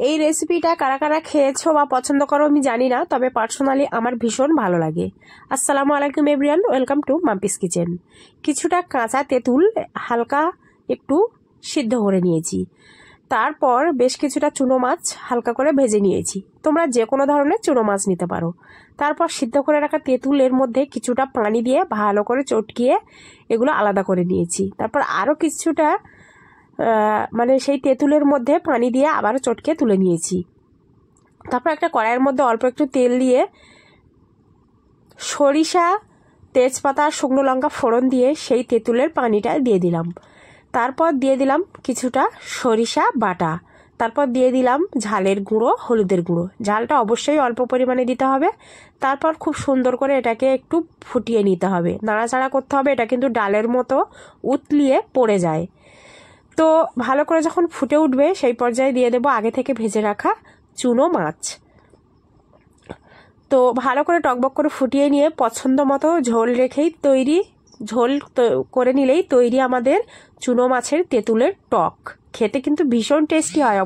এই রেসিপিটা কারা কারা খেয়েছো বা পছন্দ করো আমি জানি না, তবে পার্সোনালি আমার ভীষণ ভালো লাগে। আসসালামু আলাইকুম everyone, welcome to Mampi's kitchen. কিছুটা কাঁচা তেঁতুল হালকা একটু সিদ্ধ করে নিয়েছি, তারপর বেশ কিছুটা চুনো মাছ হালকা করে ভেজে নিয়েছি। তোমরা যে কোনো ধরনের চুনো মাছ নিতে পারো। তারপর সিদ্ধ করে রাখা তেঁতুলের মধ্যে কিছুটা পানি দিয়ে ভালো করে চটকিয়ে এগুলো আলাদা করে নিয়েছি। তারপর আরও কিছুটা সেই তেঁতুলের মধ্যে পানি দিয়ে আবারও চটকে তুলে নিয়েছি। তারপর একটা কড়াইয়ের মধ্যে অল্প একটু তেল দিয়ে সরিষা, তেজপাতা, শুকনো লঙ্কা ফোড়ন দিয়ে সেই তেঁতুলের পানিটা দিয়ে দিলাম। তারপর দিয়ে দিলাম কিছুটা সরিষা বাটা, তারপর দিয়ে দিলাম ঝালের গুঁড়ো, হলুদের গুঁড়ো। ঝালটা অবশ্যই অল্প পরিমাণে দিতে হবে। তারপর খুব সুন্দর করে এটাকে একটু ফুটিয়ে নিতে হবে, নাড়াচাড়া করতে হবে। এটা কিন্তু ডালের মতো উতলিয়ে পড়ে যায়। তো ভালো করে যখন ফুটে উঠবে সেই পর্যায়ে দিয়ে দেবো আগে থেকে ভেজে রাখা চুনো মাছ। তো ভালো করে টকবক করে ফুটিয়ে নিয়ে পছন্দ মতো ঝোল রেখেই ঝোল করে নিলেই তৈরি আমাদের চুনো মাছের তেঁতুলের টক। খেতে কিন্তু ভীষণ টেস্টি হয়।